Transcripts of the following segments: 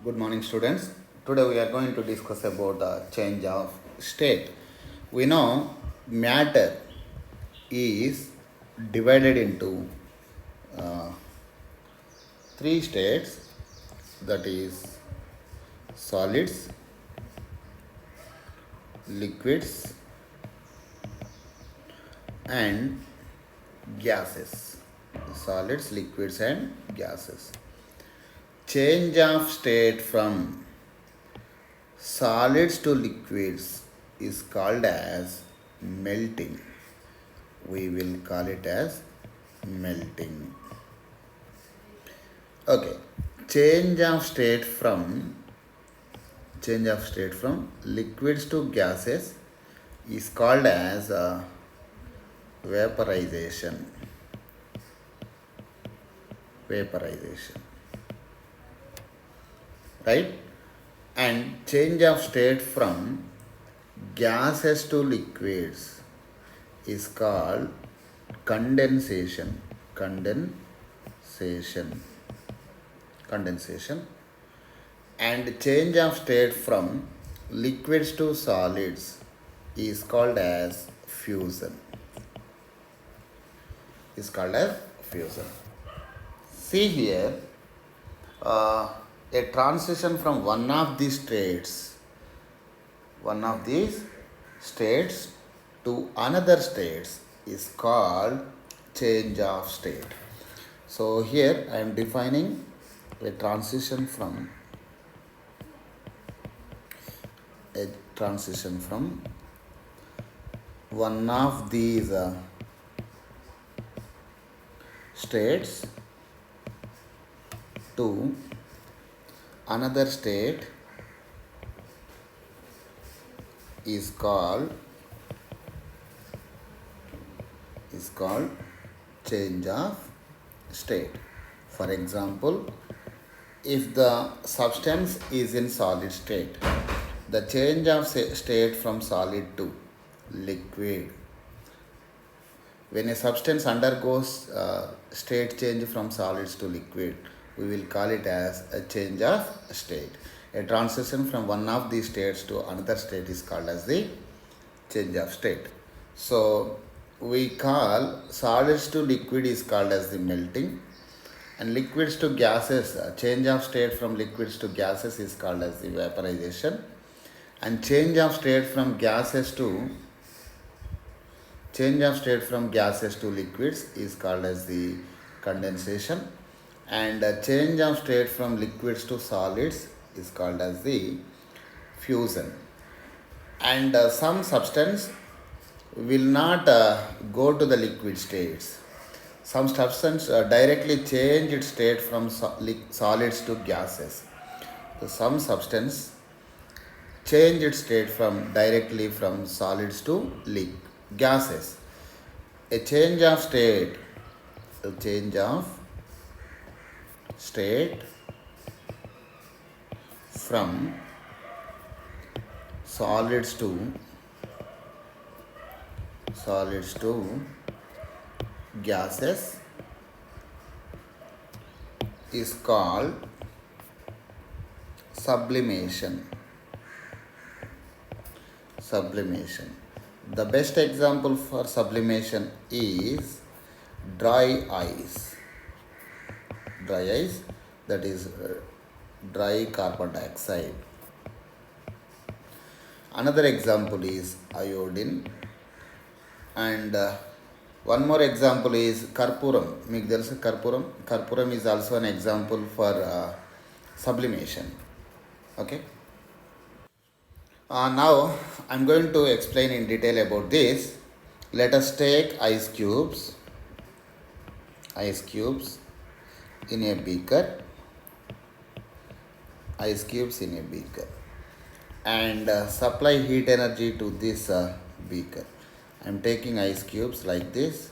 Good morning, students. Today we are going to discuss about the change of state. We know matter is divided into uh, three states, that is solids, liquids, and gases. Solids, liquids, and gases. Change of state from solids to liquids is called as melting. We will call it as melting. Okay. Change of state from liquids to gases is called as vaporization. Vaporization. Right? And change of state from gases to liquids is called condensation. Condensation. And change of state from liquids to solids is called as fusion. See here, a transition from one of these states to another states is called change of state. So here I am defining a transition from one of these states to another state is called change of state. For example, if the substance is in solid state, the change of state from solid to liquid. When a substance undergoes state change from solids to liquid, we will call it as a change of state. A transition from one of these states to another state is called as the change of state. So we call solids to liquid is called as the melting, and liquids to gases, change of state from liquids to gases is called as the vaporization, and change of state from gases to liquids is called as the condensation, and change of state from liquids to solids is called as the fusion. And some substance will not go to the liquid states. Some substance directly change its state from solids to gases. So some substance change its state directly from solids to gases. A change of state from solids to gases is called sublimation. The best example for sublimation is dry ice, that is dry carbon dioxide. Another example is iodine, and one more example is karpuram. Meeku telusu karpuram is also an example for sublimation. Okay. Now I'm going to explain in detail about this. Let us take ice cubes in a beaker. And supply heat energy to this beaker. I'm taking ice cubes like this.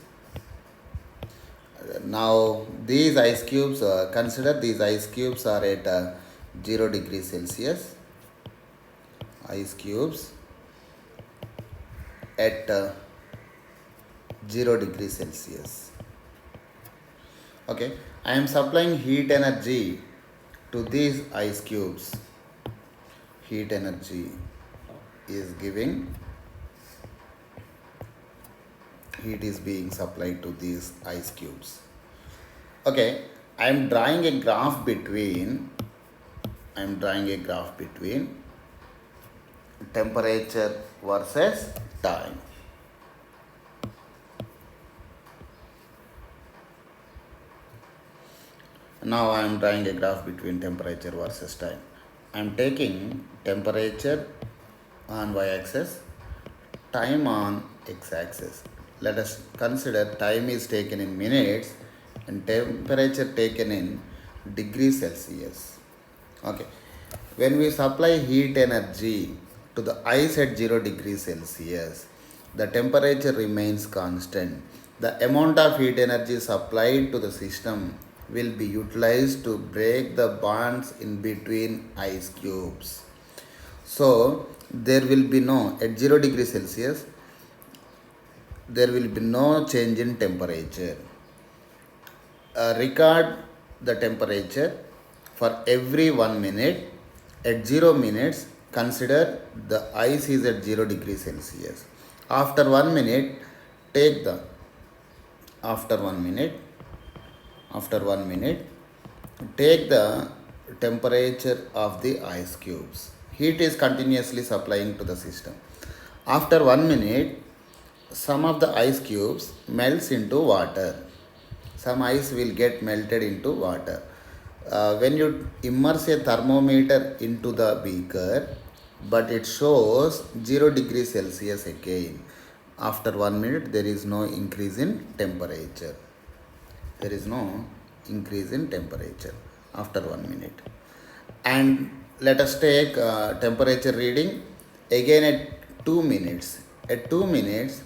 Now these ice cubes, consider these ice cubes are at 0 degrees Celsius. Ice cubes at 0 degrees Celsius. Okay, I am supplying heat energy to these ice cubes, heat energy is giving, heat is being supplied to these ice cubes. Okay, I am drawing a graph between temperature versus time. Now I am drawing a graph between temperature versus time. I am taking temperature on y-axis, time on x-axis. Let us consider time is taken in minutes and temperature taken in degrees Celsius. Okay. When we supply heat energy to the ice at 0 degrees Celsius, the temperature remains constant. The amount of heat energy supplied to the system will be utilized to break the bonds in between ice cubes. So, there will be no, at 0 degrees Celsius, there will be no change in temperature. Record the temperature for every 1 minute. At 0 minutes, consider the ice is at 0 degrees Celsius. After 1 minute, take the, after 1 minute, take the temperature of the ice cubes. Heat is continuously supplying to the system. After 1 minute, some of the ice cubes melts into water. Some ice will get melted into water. When you immerse a thermometer into the beaker, but it shows 0 degrees Celsius again. After 1 minute, there is no increase in temperature. There is no increase in temperature after 1 minute. And let us take temperature reading again at 2 minutes. At 2 minutes,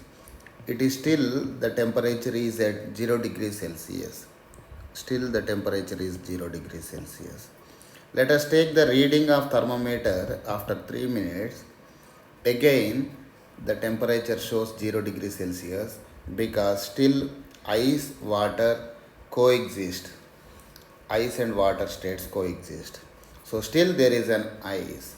it is still the temperature is at 0 degrees Celsius. Still the temperature is 0 degrees Celsius. Let us take the reading of thermometer after 3 minutes. Again, the temperature shows 0 degrees Celsius because still ice, water coexist. Ice and water states coexist. So still there is an ice.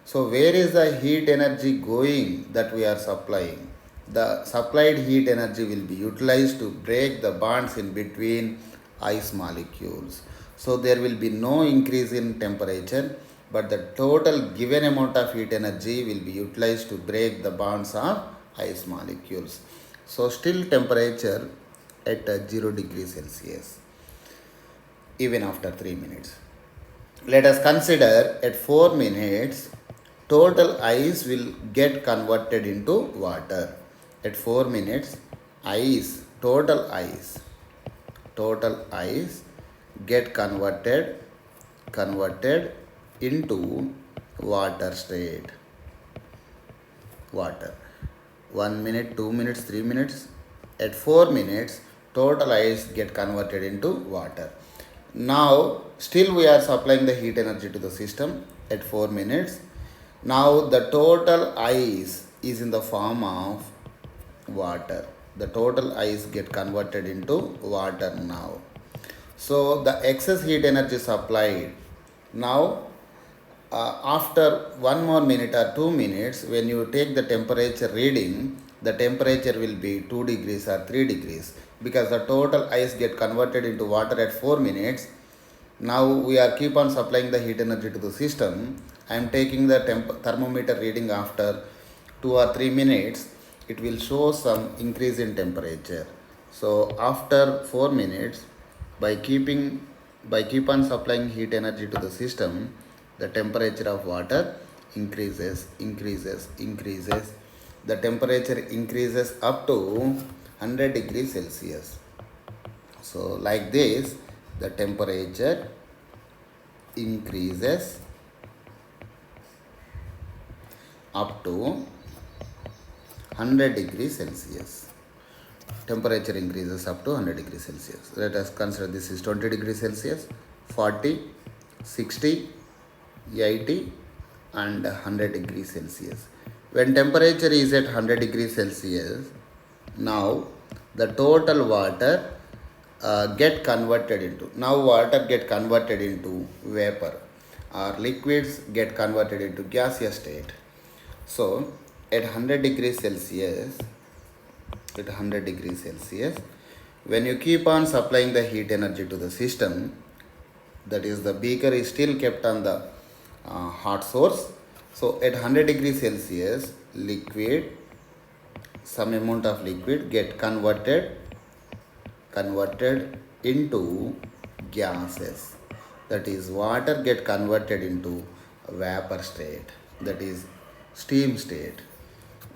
So where is the heat energy going that we are supplying? The supplied heat energy will be utilized to break the bonds in between ice molecules. So there will be no increase in temperature, but the total given amount of heat energy will be utilized to break the bonds of ice molecules. So still temperature at 0 degrees Celsius even after 3 minutes. Let us consider at 4 minutes total ice will get converted into water. At 4 minutes total ice get converted into water state. Water. 1 minute, 2 minutes, 3 minutes. At 4 minutes, total ice get converted into water. Now, still we are supplying the heat energy to the system at 4 minutes. Now, the total ice is in the form of water. The total ice get converted into water now. So, the excess heat energy supplied now after 1 more minute or 2 minutes, when you take the temperature reading, the temperature will be 2 degrees or 3 degrees because the total ice get converted into water at 4 minutes. Now we are keep on supplying the heat energy to the system. I am taking the thermometer reading after 2 or 3 minutes. It will show some increase in temperature. So after 4 minutes, by keep on supplying heat energy to the system, the temperature of water increases. The temperature increases up to 100 degrees Celsius. So like this, the temperature increases up to 100 degrees Celsius. Temperature increases up to 100 degrees Celsius. Let us consider this is 20 degrees Celsius, 40, 60, 80 and 100 degrees Celsius. When temperature is at 100 degrees Celsius, now the total water get converted into, now water get converted into vapor or liquids get converted into gaseous state. So at 100 degrees Celsius, when you keep on supplying the heat energy to the system, that is the beaker is still kept on the hot source. So at 100 degrees Celsius, liquid, some amount of liquid get converted into gases, that is water get converted into vapor state, that is steam state.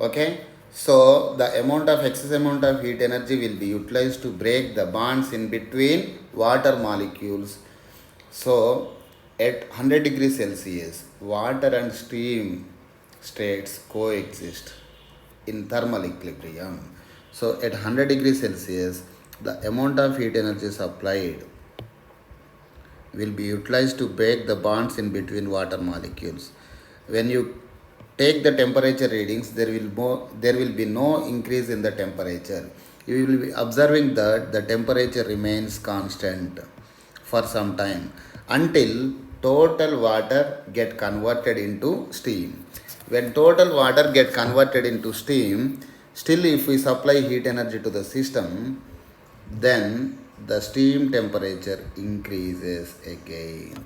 Okay, so the excess amount of heat energy will be utilized to break the bonds in between water molecules. So at 100 degrees Celsius, water and steam states coexist in thermal equilibrium. So at 100 degrees Celsius, the amount of heat energy supplied will be utilized to break the bonds in between water molecules. When you take the temperature readings, there will be no increase in the temperature. You will be observing that the temperature remains constant for some time until total water get converted into steam. When total water get converted into steam, still if we supply heat energy to the system, then the steam temperature increases again.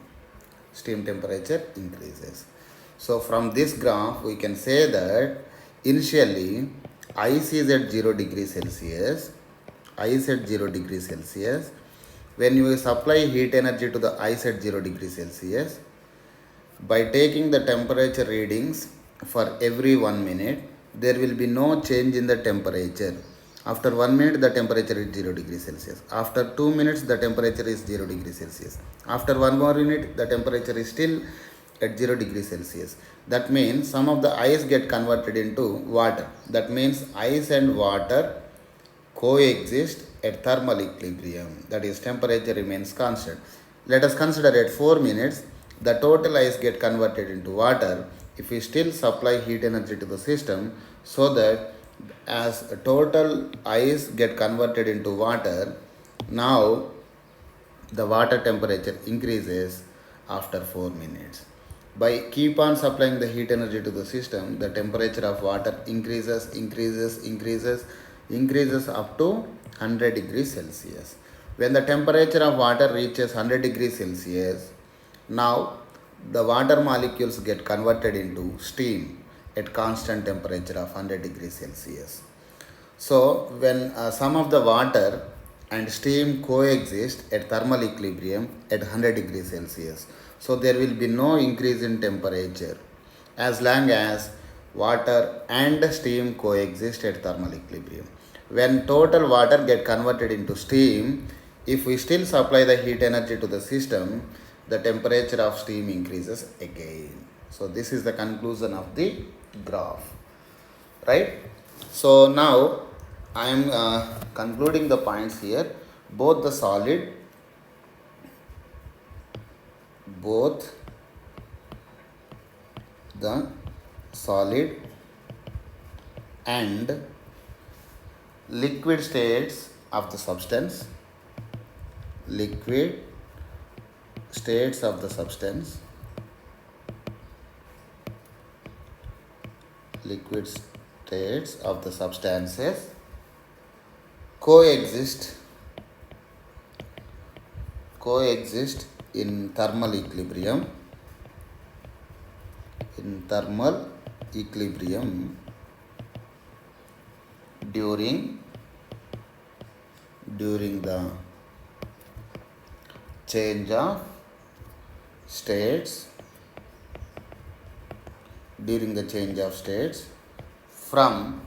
Steam temperature increases. So from this graph we can say that initially ice is at 0 degrees Celsius. When you supply heat energy to the ice at 0 degrees Celsius, by taking the temperature readings for every 1 minute, there will be no change in the temperature. After 1 minute, the temperature is 0 degrees Celsius. After 2 minutes, the temperature is 0 degrees Celsius. After 1 more minute, the temperature is still at 0 degrees Celsius. That means some of the ice get converted into water. That means ice and water coexist at thermal equilibrium. That is, temperature remains constant. Let us consider at 4 minutes, the total ice get converted into water. If we still supply heat energy to the system, so that as total ice get converted into water, now the water temperature increases after 4 minutes. By keep on supplying the heat energy to the system, the temperature of water increases up to 100 degrees Celsius. When the temperature of water reaches 100 degrees Celsius, now the water molecules get converted into steam at constant temperature of 100 degrees Celsius. So when some of the water and steam coexist at thermal equilibrium at 100 degrees Celsius, so there will be no increase in temperature as long as water and steam coexist at thermal equilibrium. When total water get converted into steam, if we still supply the heat energy to the system, the temperature of steam increases again. So this is the conclusion of the graph, right? So now I am concluding the points here. Both the solid and liquid states of the substance, substances coexist in thermal equilibrium during the change of states from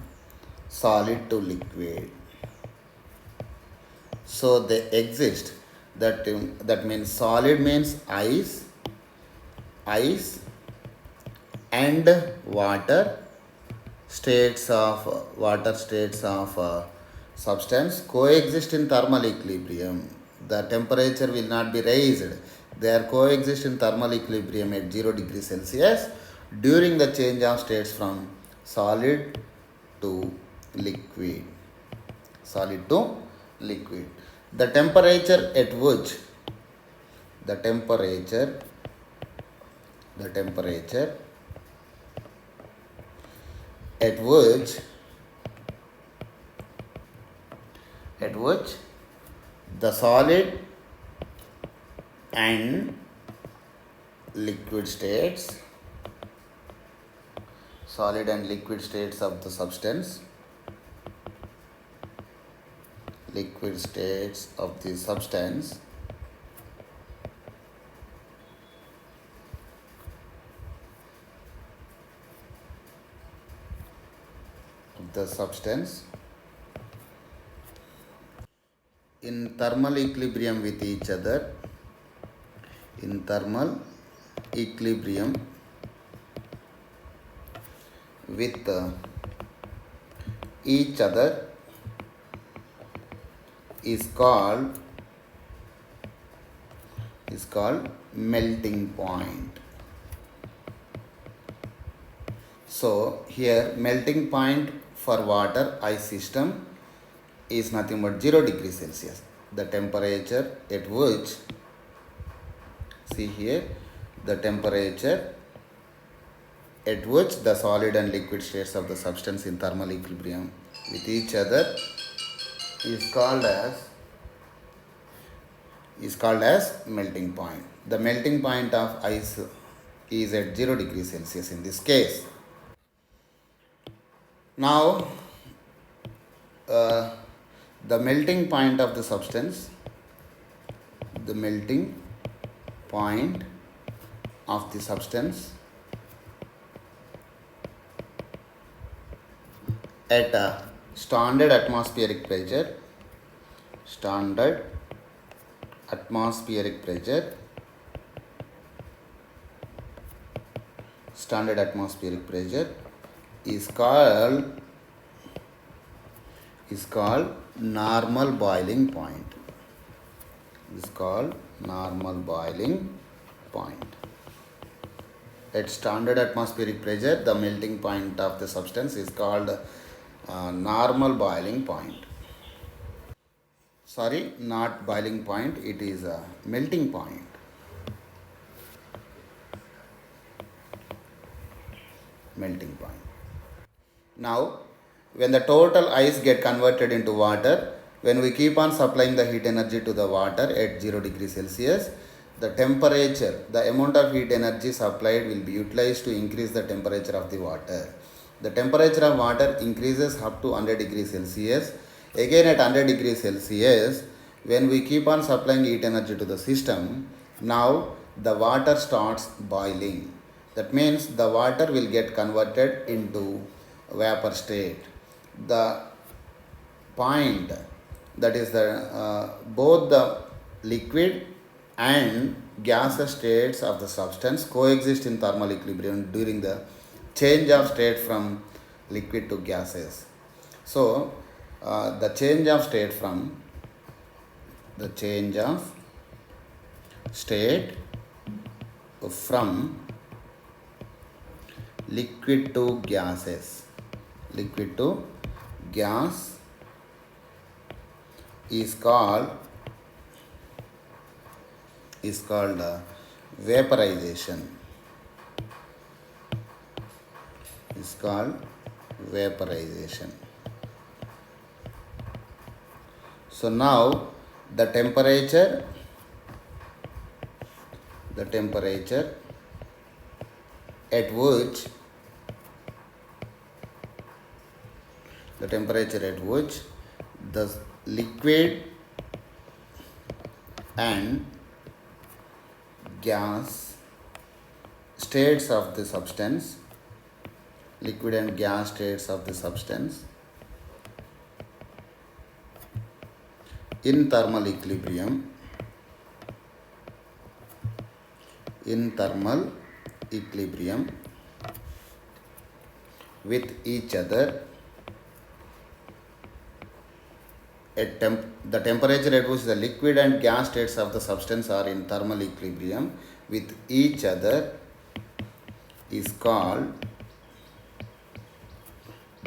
solid to liquid. So they exist. That means solid means ice and water states of substance coexist in thermal equilibrium. The temperature will not be raised. They are coexist in thermal equilibrium at 0 degrees Celsius during the change of states from solid to liquid. the temperature at which the temperature at which the solid and liquid states of the substance in thermal equilibrium with each other, with each other is called melting point. So here melting point for water ice system is nothing but 0 degrees Celsius. The temperature at which, see here, the temperature at which the solid and liquid states of the substance in thermal equilibrium with each other is called as melting point. The melting point of ice is at 0 degrees Celsius in this case. Now, the melting point of the substance, at a standard atmospheric pressure is called normal boiling point. At standard atmospheric pressure, the melting point of the substance is called normal boiling point. Sorry, not boiling point, it is a melting point. Now, when the total ice get converted into water, when we keep on supplying the heat energy to the water at 0 degrees Celsius, the temperature, the amount of heat energy supplied will be utilized to increase the temperature of the water. The temperature of water increases up to 100 degrees Celsius. Again at 100 degrees Celsius, when we keep on supplying heat energy to the system, now the water starts boiling. That means the water will get converted into vapor state. The point, that is the both the liquid and gaseous states of the substance coexist in thermal equilibrium during the change of state from liquid to gases. So the change of state from liquid to gas is called vaporization. So now the temperature at which the liquid and gas states of the substance in thermal equilibrium with each other the temperature at which the liquid and gas states of the substance are in thermal equilibrium with each other is called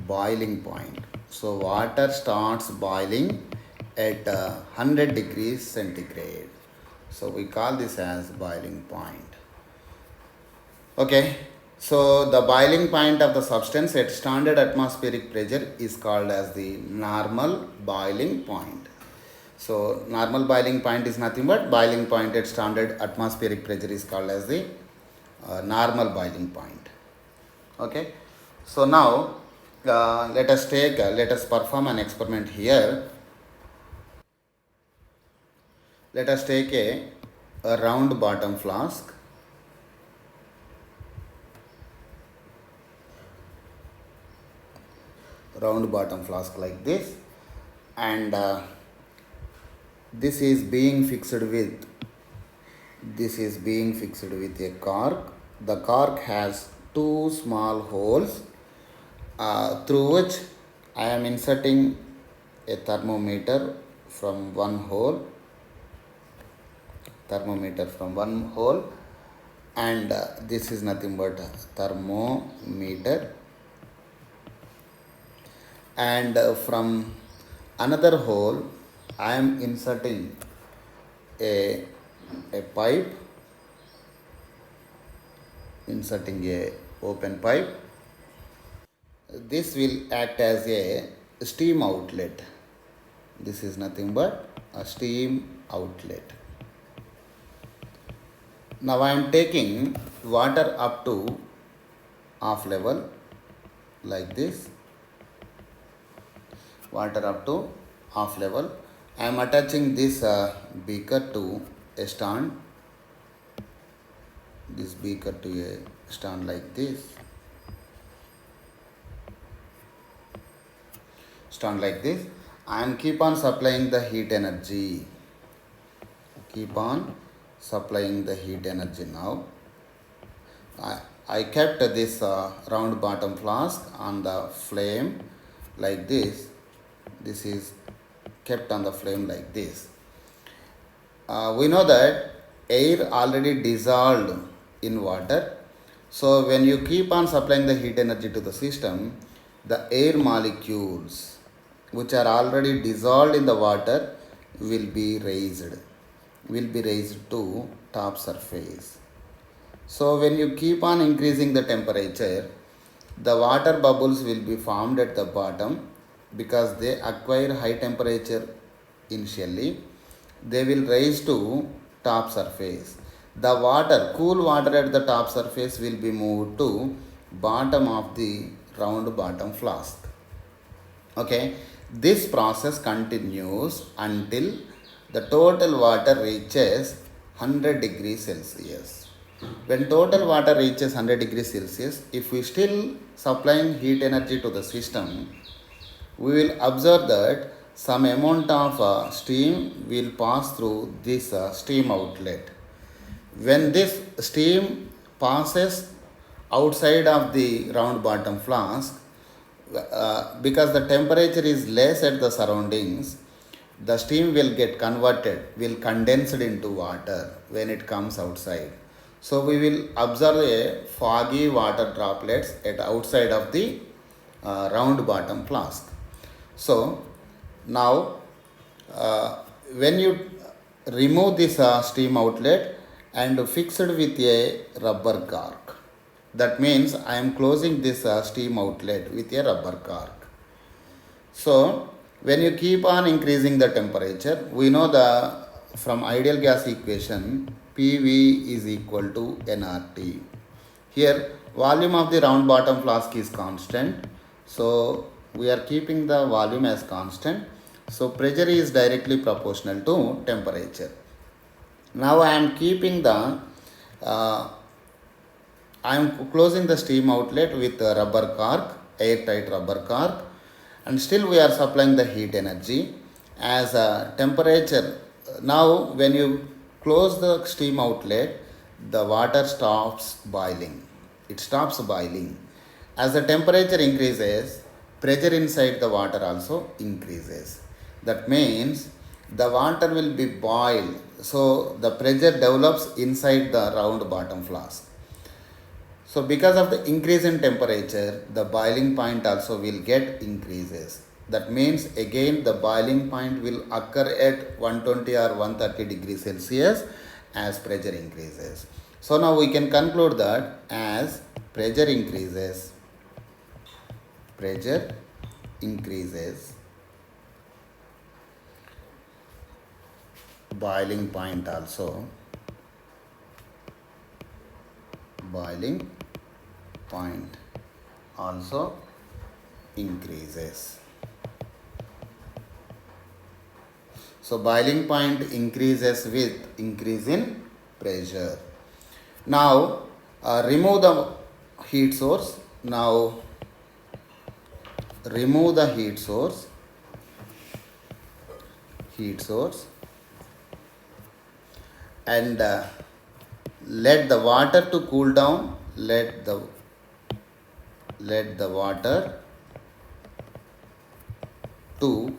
boiling point. So water starts boiling at 100 degrees centigrade. So we call this as boiling point. Okay, so the boiling point of the substance at standard atmospheric pressure is called as the normal boiling point. So normal boiling point is nothing but boiling point at standard atmospheric pressure is called as the normal boiling point. Okay, so now let us perform an experiment here. Let us take a round bottom flask. Round bottom flask like this, and this is being fixed with a cork. The cork has two small holes through which I am inserting a thermometer from one hole, and this is nothing but a thermometer, and from another hole I am inserting a pipe, open pipe. This will act as a steam outlet. This is nothing but a steam outlet. Now I am taking water up to half level like this. Water up to half level. I am attaching this beaker to a stand. This beaker to a stand like this. I am keep on supplying the heat energy. Now. I kept this round bottom flask on the flame like this. This is kept on the flame like this. We know that air already dissolved in water. So when you keep on supplying the heat energy to the system, the air molecules which are already dissolved in the water will be raised to top surface. So when you keep on increasing the temperature, the water bubbles will be formed at the bottom because they acquire high temperature initially. They will rise to top surface. The cool water at the top surface will be moved to bottom of the round bottom flask. Okay, this process continues until the total water reaches 100 degrees Celsius. When total water reaches 100 degrees Celsius, if we still supplying heat energy to the system, we will observe that some amount of steam will pass through this steam outlet. When this steam passes outside of the round bottom flask, because the temperature is less at the surroundings, the steam will get condensed into water when it comes outside. So we will observe a foggy water droplets at outside of the round bottom flask. So now when you remove this steam outlet and fix it with a rubber cork, that means I am closing this steam outlet with a rubber cork. So when you keep on increasing the temperature, we know from ideal gas equation PV is equal to nRT. Here volume of the round bottom flask is constant, so we are keeping the volume as constant. So pressure is directly proportional to temperature. Now I am closing the steam outlet with a rubber cork, airtight rubber cork, and still we are supplying the heat energy as a temperature. Now when you close the steam outlet, the water stops boiling. It stops boiling. As the temperature increases, pressure inside the water also increases. That means the water will be boiled. So the pressure develops inside the round bottom flask. So because of the increase in temperature, the boiling point also will get increases. That means again the boiling point will occur at 120 or 130 degrees Celsius as pressure increases. So now we can conclude that as pressure increases, pressure increases, boiling point also, boiling point also increases. So boiling point increases with increase in pressure. Now remove the heat source. Now remove the heat source, and let the water to cool down. Let the water to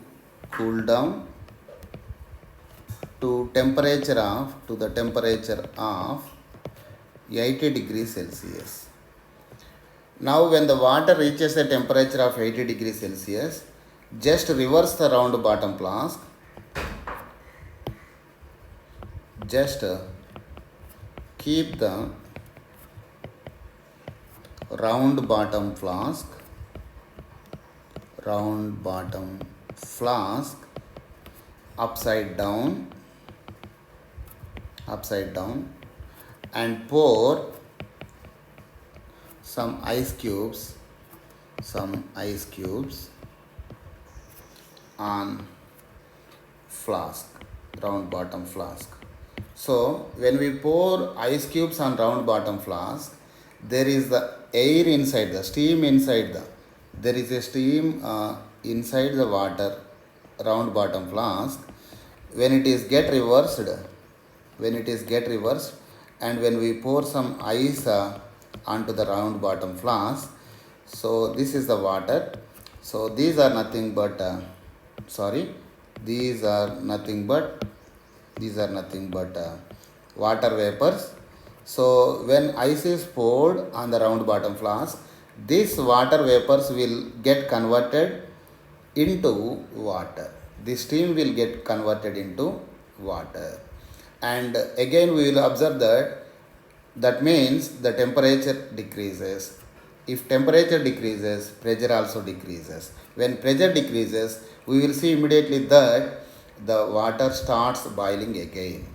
cool down to the temperature of 80 degrees Celsius. Now when the water reaches a temperature of 80 degrees Celsius, just reverse the round bottom flask. Just keep the round bottom flask upside down, and pour some ice cubes on round bottom flask. So when we pour ice cubes on round bottom flask, there is the air inside, the steam inside there is a steam inside the water round bottom flask. When it is get reversed, and when we pour some ice onto the round bottom flask, so this is the water. So these are nothing but water vapors. So when ice is poured on the round bottom flask, these water vapors will get converted into water. The steam will get converted into water. And again we will observe that means the temperature decreases. If temperature decreases, pressure also decreases. When pressure decreases, we will see immediately that the water starts boiling again.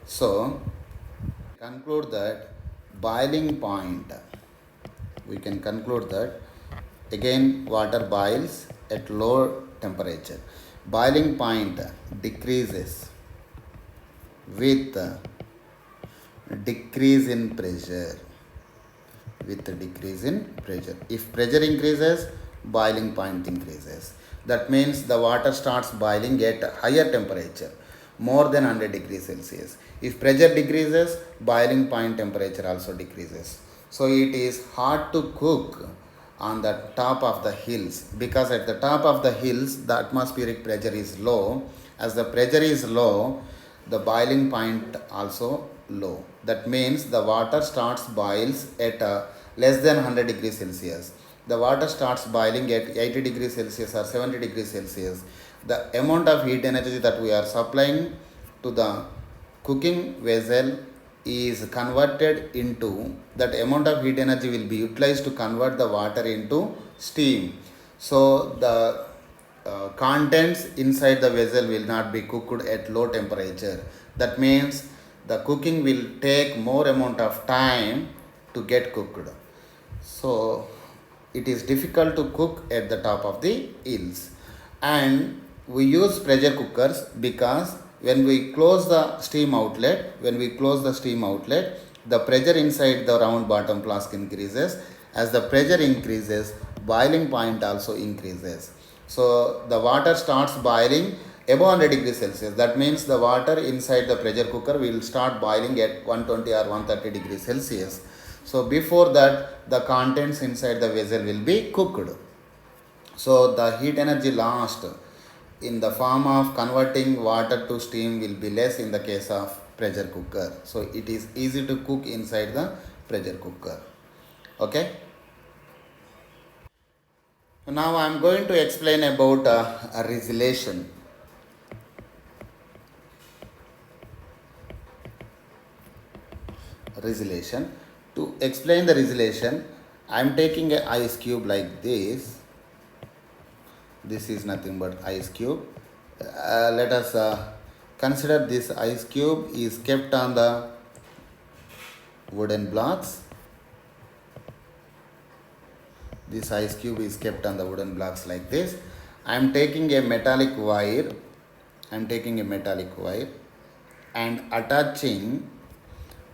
So conclude that boiling point, we can conclude that again water boils at low temperature. Boiling point decreases with decrease in pressure. If pressure increases, boiling point increases. That means the water starts boiling at higher temperature, more than 100 degrees Celsius. If pressure decreases, boiling point temperature also decreases. So it is hard to cook on the top of the hills, because at the top of the hills the atmospheric pressure is low. As the pressure is low, the boiling point also low. That means the water starts boils at less than 100 degrees Celsius. The water starts boiling at 80 degrees Celsius or 70 degrees Celsius. The amount of heat energy that we are supplying to the cooking vessel is converted into, that amount of heat energy will be utilized to convert the water into steam. So the contents inside the vessel will not be cooked at low temperature. That means the cooking will take more amount of time to get cooked. So it is difficult to cook at the top of the hills. And we use pressure cookers because when we close the steam outlet, the pressure inside the round bottom flask increases. As the pressure increases, boiling point also increases. So the water starts boiling above 100 degrees Celsius. That means the water inside the pressure cooker will start boiling at 120 or 130 degrees Celsius. So before that, the contents inside the vessel will be cooked. So the heat energy lost in the form of converting water to steam will be less in the case of pressure cooker. So it is easy to cook inside the pressure cooker. Okay. Now I am going to explain about a resolution. Resolution. To explain the resolution, I am taking an ice cube like this. This is nothing but ice cube. Let us consider this ice cube is kept on the wooden blocks. This ice cube is kept on the wooden blocks like this. I am taking a metallic wire. and attaching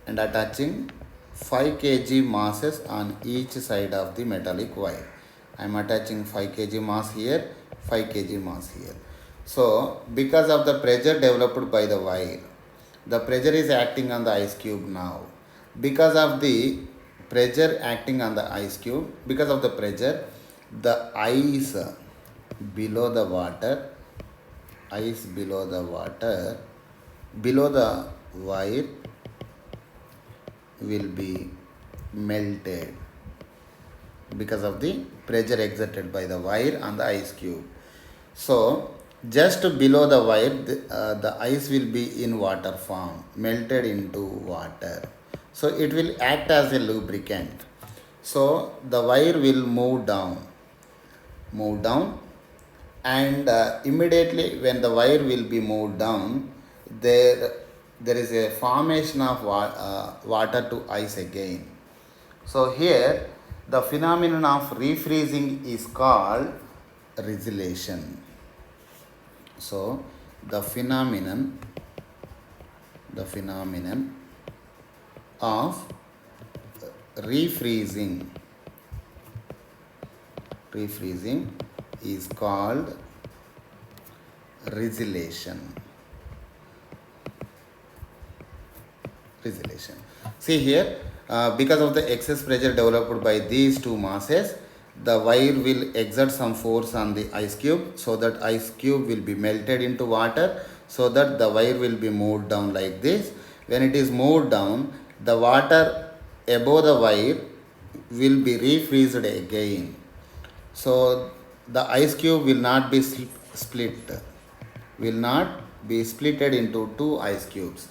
5 kg masses on each side of the metallic wire. I am attaching 5 kg mass here, 5 kg mass here. So because of the pressure developed by the wire, the pressure is acting on the ice cube now. Because of the pressure acting on the ice cube, because of the pressure, the ice below the water, below the wire will be melted because of the pressure exerted by the wire on the ice cube. So just below the wire, the ice will be in water form, melted into water. So it will act as a lubricant. So the wire will move down, and immediately when the wire will be moved down, there is a formation of water to ice again. So here the phenomenon of refreezing is called resolution. So the phenomenon of refreezing is called resolution. See here, because of the excess pressure developed by these two masses, the wire will exert some force on the ice cube, so that ice cube will be melted into water, so that the wire will be moved down like this. When it is moved down, the water above the wire will be refreezed again. So the ice cube will not be splitted into two ice cubes.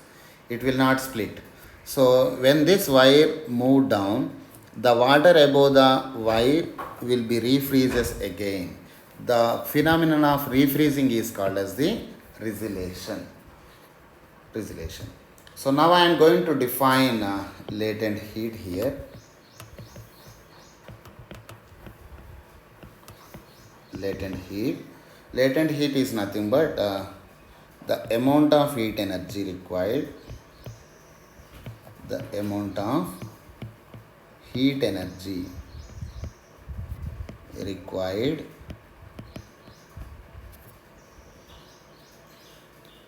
It will not split. So when this wire moved down, the water above the wire will be refreezes again. The phenomenon of refreezing is called as the resolution. So now I am going to define latent heat here. Latent heat is nothing but the amount of heat energy required,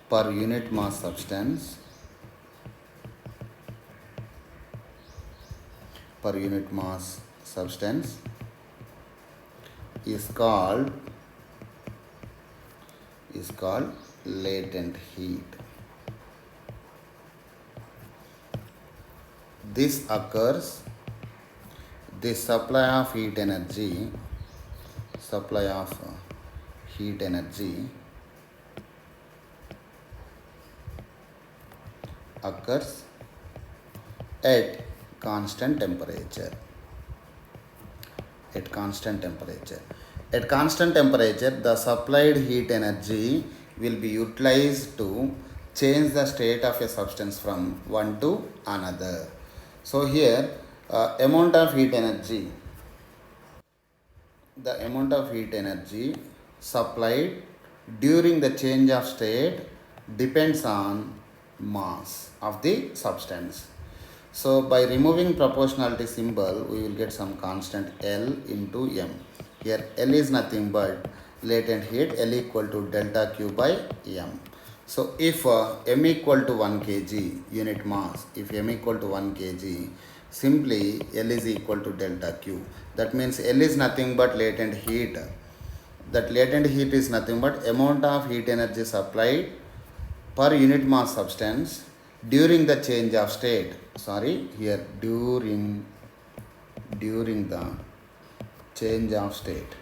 per unit mass substance, is called latent heat. This occurs, this supply of heat energy occurs at constant temperature. At constant temperature, the supplied heat energy will be utilized to change the state of a substance from one to another. So here, the amount of heat energy supplied during the change of state depends on mass of the substance. So by removing proportionality symbol, we will get some constant L into M. Here L is nothing but latent heat, L equal to delta Q by M. So if M equal to 1 kg unit mass, simply L is equal to delta Q. That means L is nothing but latent heat. That latent heat is nothing but amount of heat energy supplied per unit mass substance during the change of state. During the change of state.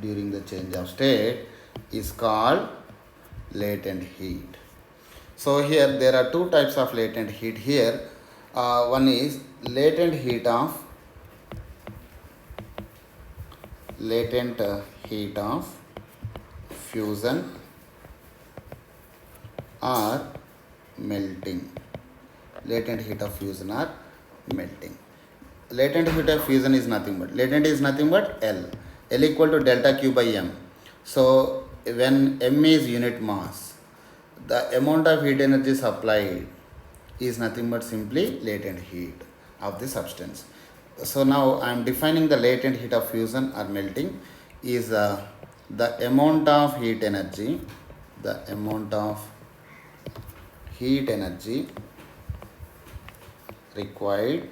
during the change of state is called latent heat. So here there are two types of latent heat here. One is latent heat of fusion or melting. Latent heat of fusion or melting. Latent heat of fusion is nothing but L. L equal to delta Q by M. So when M is unit mass, the amount of heat energy supplied is nothing but simply latent heat of the substance. So now I am defining the latent heat of fusion or melting is the amount of heat energy required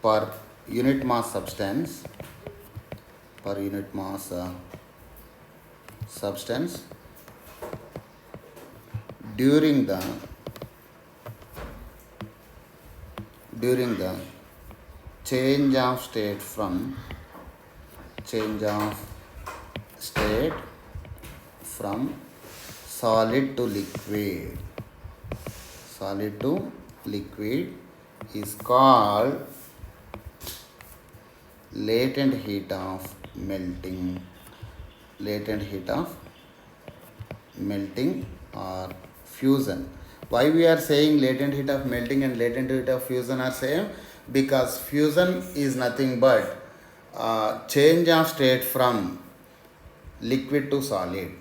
per unit mass substance during the change of state from solid to liquid is called latent heat of melting or fusion. Why we are saying latent heat of melting and latent heat of fusion are same? Because fusion is nothing but change of state from liquid to solid.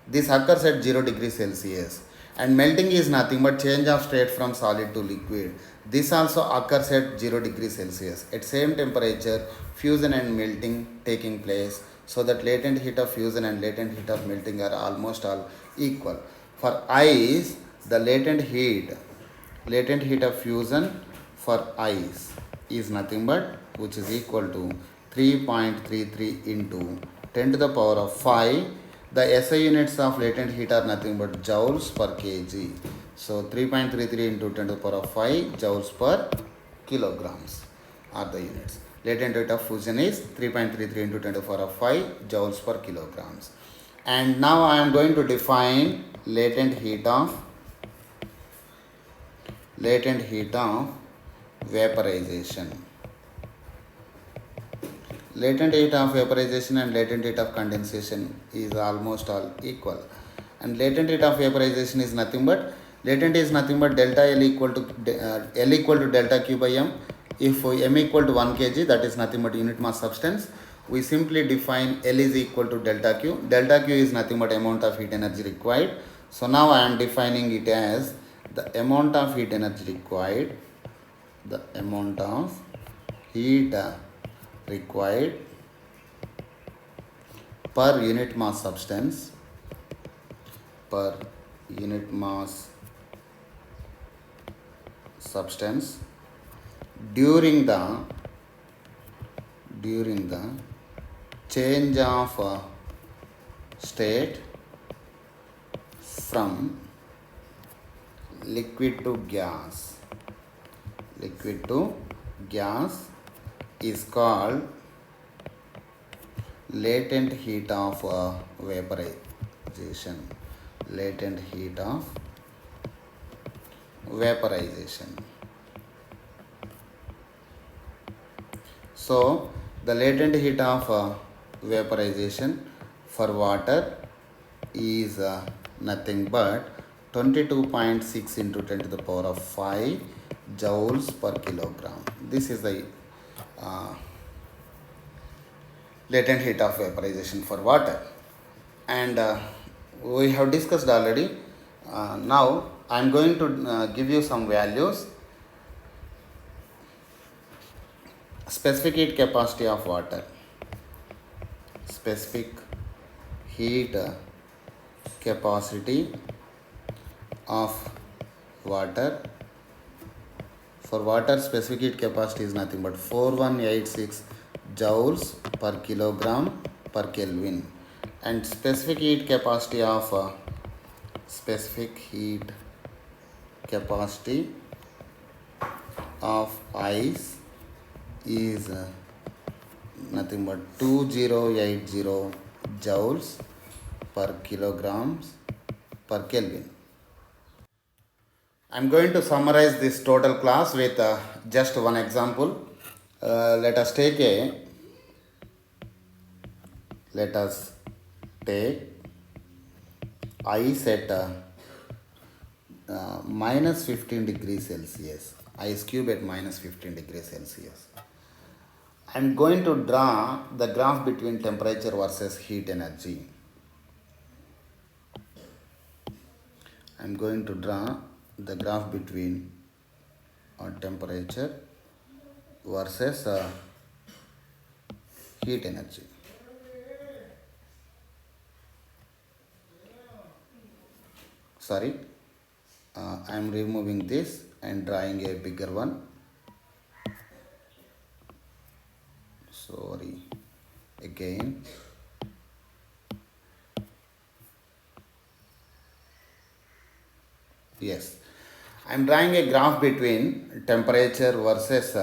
This occurs at 0 degrees Celsius. And melting is nothing but change of state from solid to liquid. This also occurs at 0 degrees Celsius. At same temperature, fusion and melting taking place, so that latent heat of fusion and latent heat of melting are almost all equal. For ice, the latent heat of fusion for ice is nothing but, which is equal to 3.33 into 10 to the power of 5. The SI units of latent heat are nothing but joules per kg. So 3.33 into 10 to the power of 5 joules per kilograms are the units. Latent heat of fusion is 3.33 into 10 to the power of 5 joules per kilograms. And now I am going to define latent heat of vaporization. Latent heat of vaporization and latent heat of condensation is almost all equal. And latent heat of vaporization is nothing but delta L equal to delta Q by M. If M equal to 1 kg, that is nothing but unit mass substance, we simply define L is equal to delta Q. Delta Q is nothing but amount of heat energy required. So now I am defining it as the amount of heat energy required, per unit mass substance during the change of state from liquid to gas is called latent heat of vaporization. So the latent heat of vaporization for water is nothing but 22.6 into 10 to the power of 5 joules per kilogram. This is the latent heat of vaporization for water. And we have discussed already. Now I am going to give you some values. Specific heat capacity of water. Specific heat capacity of water. For water, specific heat capacity is nothing but 4186 joules per kilogram per Kelvin. And specific heat capacity of ice is nothing but 2080 joules per kilograms per Kelvin. I'm going to summarize this total class with just one example. Let us take ice at minus 15 degrees Celsius, ice cube at minus 15 degrees Celsius. I'm going to draw the graph between temperature versus heat energy. I'm going to draw the graph between temperature versus heat energy. Sorry, I am removing this and drawing a bigger one. Sorry, again. Yes, I am drawing a graph between temperature versus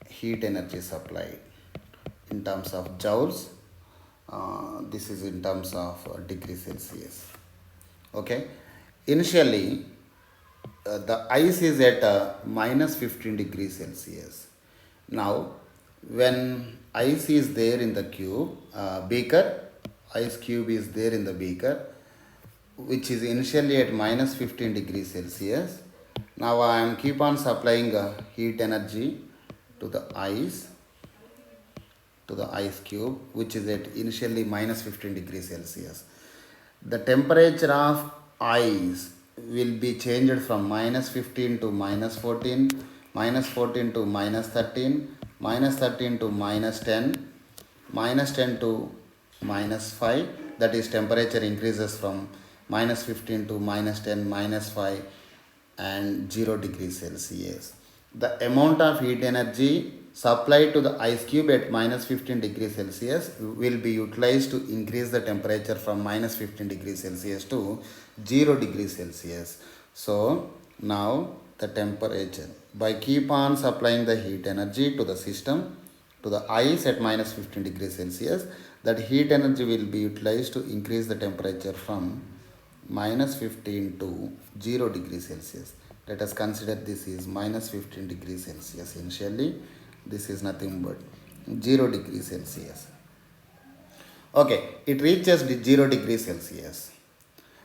heat energy supplied in terms of joules. This is in terms of degree Celsius. Okay, initially the ice is at minus 15 degrees Celsius. Now when ice is there in the cube beaker, ice cube is there in the beaker, which is initially at minus 15 degrees Celsius. Now I am keep on supplying heat energy to the ice cube, which is at initially minus 15 degrees Celsius. The temperature of ice will be changed from minus 15 to minus 14, minus 14 to minus 13, minus 13 to minus 10, minus 10 to minus 5. That is, temperature increases from minus 15 to minus 10, minus 5 and 0 degrees Celsius. The amount of heat energy supplied to the ice cube at minus 15 degrees Celsius will be utilized to increase the temperature from minus 15 degrees Celsius to 0 degrees Celsius. So now the temperature, by keep on supplying the heat energy to the system, to the ice at minus 15 degrees Celsius, that heat energy will be utilized to increase the temperature from minus 15 to 0 degrees Celsius. Let us consider this is minus 15 degrees Celsius initially. This is nothing but 0 degrees Celsius. Okay, it reaches 0 degrees Celsius.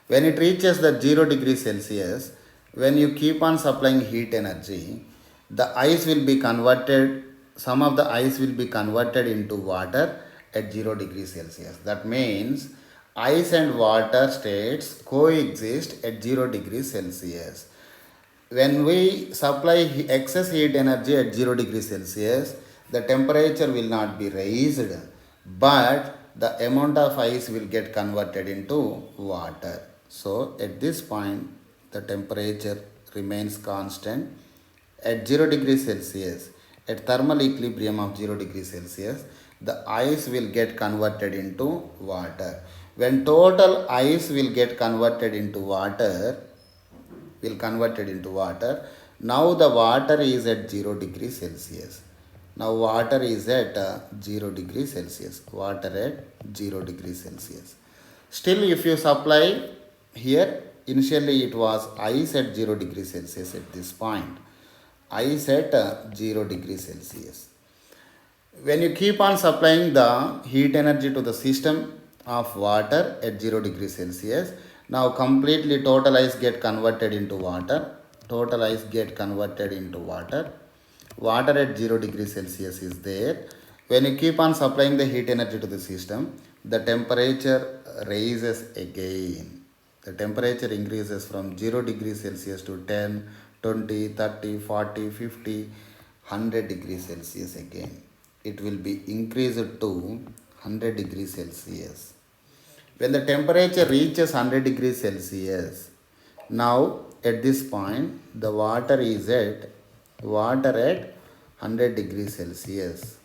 When it reaches the 0 degrees Celsius, when you keep on supplying heat energy, the ice will be converted, some of the ice will be converted into water at 0 degrees Celsius. That means ice and water states coexist at 0 degrees Celsius. When we supply excess heat energy at 0 degrees Celsius, the temperature will not be raised, but the amount of ice will get converted into water. So at this point, the temperature remains constant at 0 degrees Celsius. At thermal equilibrium of 0 degrees Celsius, the ice will get converted into water. When total ice will get converted into water, now the water is at 0 degrees Celsius. Now water is at 0 degrees Celsius. Water at 0 degrees Celsius. Still, if you supply here, initially it was ice at 0 degrees Celsius at this point. Ice at 0 degrees Celsius. When you keep on supplying the heat energy to the system of water at 0 degrees Celsius, now completely total ice get converted into water. Total ice get converted into water. Water at 0 degrees Celsius is there. When you keep on supplying the heat energy to the system, the temperature rises again. The temperature increases from 0 degrees Celsius to 10, 20, 30, 40, 50, 100 degrees Celsius again. It will be increased to 100 degrees Celsius. When the temperature reaches 100 degrees Celsius, now at this point the water is at 100 degrees Celsius.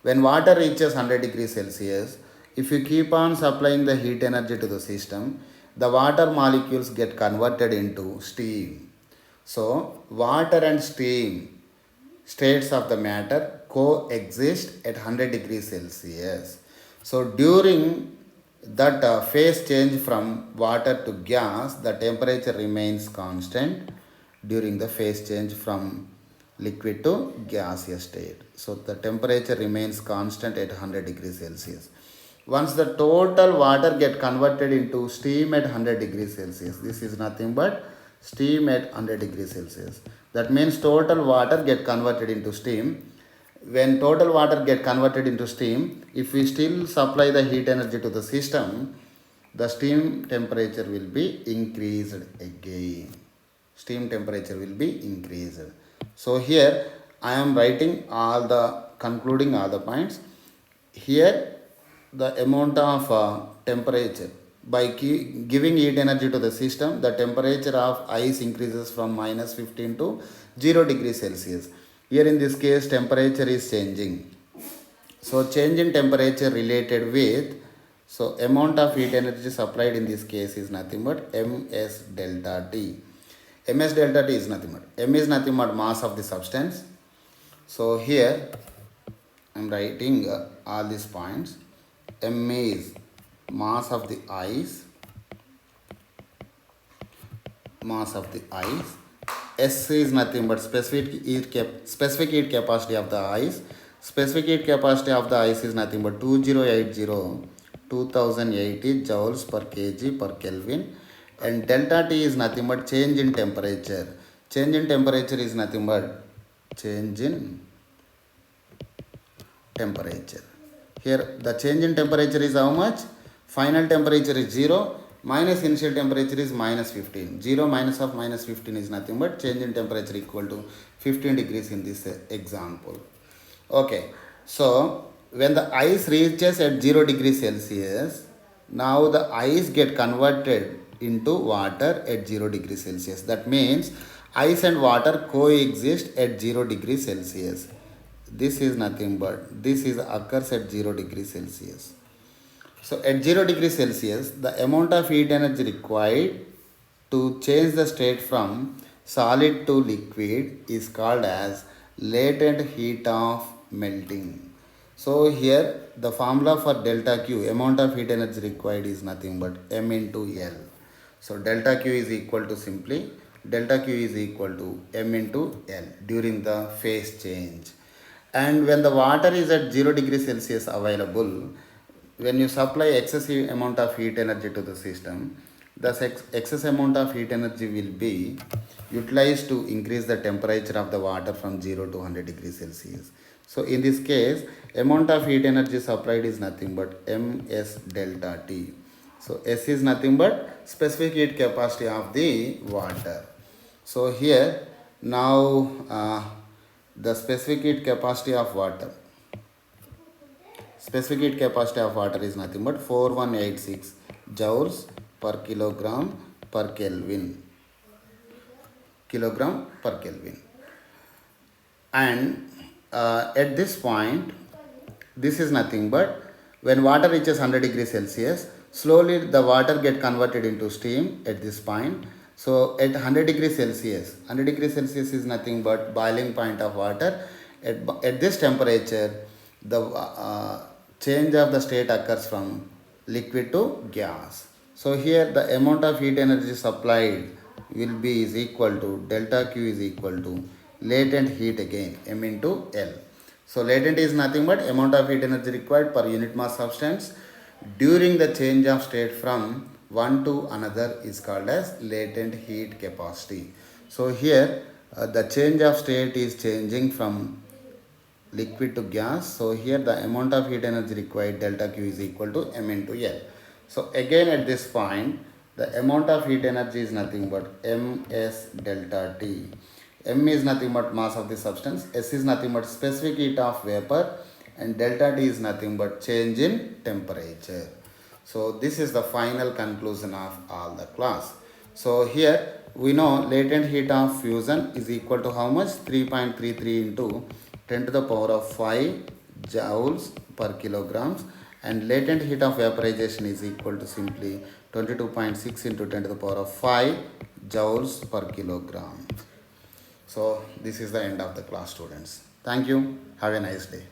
When water reaches 100 degrees Celsius, if you keep on supplying the heat energy to the system, the water molecules get converted into steam. So water and steam states of the matter coexist at 100 degrees Celsius. So during that phase change from water to gas, the temperature remains constant during the phase change from liquid to gaseous state. So the temperature remains constant at 100 degrees Celsius. Once the total water get converted into steam at 100 degrees Celsius, this is nothing but steam at 100 degrees Celsius. That means total water get converted into steam. When total water get converted into steam, if we still supply the heat energy to the system, the steam temperature will be increased again. Steam temperature will be increased. So here I am writing concluding all the points. Here the amount of temperature by giving heat energy to the system, the temperature of ice increases from minus 15 to 0 degrees Celsius. Here in this case temperature is changing. So change in temperature related with, so amount of heat energy supplied in this case is nothing but ms delta T. Ms delta T is nothing but, m is nothing but mass of the substance. So here I am writing all these points. M is mass of the ice, S is nothing but specific heat capacity of the ice. Specific heat capacity of the ice is nothing but 2080 joules per kg per Kelvin, and delta T is nothing but change in temperature. Change in temperature is nothing but change in temperature. Here the change in temperature is how much? Final temperature is 0 minus initial temperature is minus 15. 0 minus of minus 15 is nothing but change in temperature equal to 15 degrees in this example. Okay, so when the ice reaches at 0 degrees Celsius, now the ice get converted into water at 0 degrees Celsius. That means ice and water coexist at 0 degrees Celsius. This is nothing but, this is occurs at 0 degrees Celsius. So at 0 degrees Celsius, the amount of heat energy required to change the state from solid to liquid is called as latent heat of melting. So here the formula for delta Q, amount of heat energy required, is nothing but M into L. So delta Q is equal to simply, delta Q is equal to M into L during the phase change. And when the water is at 0 degrees Celsius available, when you supply excessive amount of heat energy to the system, the excess amount of heat energy will be utilized to increase the temperature of the water from 0 to 100 degrees Celsius. So in this case, amount of heat energy supplied is nothing but Ms delta T. So S is nothing but specific heat capacity of the water. So here now the specific heat capacity of water. Specific heat capacity of water is nothing but 4186 joules per kilogram per Kelvin. Kilogram per Kelvin. And at this point, this is nothing but when water reaches 100 degrees Celsius, slowly the water get converted into steam at this point. So at 100 degrees Celsius, 100 degrees Celsius is nothing but boiling point of water. At this temperature, the change of the state occurs from liquid to gas. So here the amount of heat energy supplied will be is equal to delta Q is equal to latent heat again, M into L. So latent is nothing but amount of heat energy required per unit mass substance during the change of state from one to another is called as latent heat capacity. So here the change of state is changing from liquid to gas. So here the amount of heat energy required delta Q is equal to M into L. So again at this point, the amount of heat energy is nothing but Ms delta T. M is nothing but mass of the substance, S is nothing but specific heat of vapor, and delta T is nothing but change in temperature. So this is the final conclusion of all the class. So here we know latent heat of fusion is equal to how much? 3.33 into 10 to the power of 5 joules per kilograms, and latent heat of vaporization is equal to simply 22.6 into 10 to the power of 5 joules per kilogram. So this is the end of the class, students. Thank you. Have a nice day.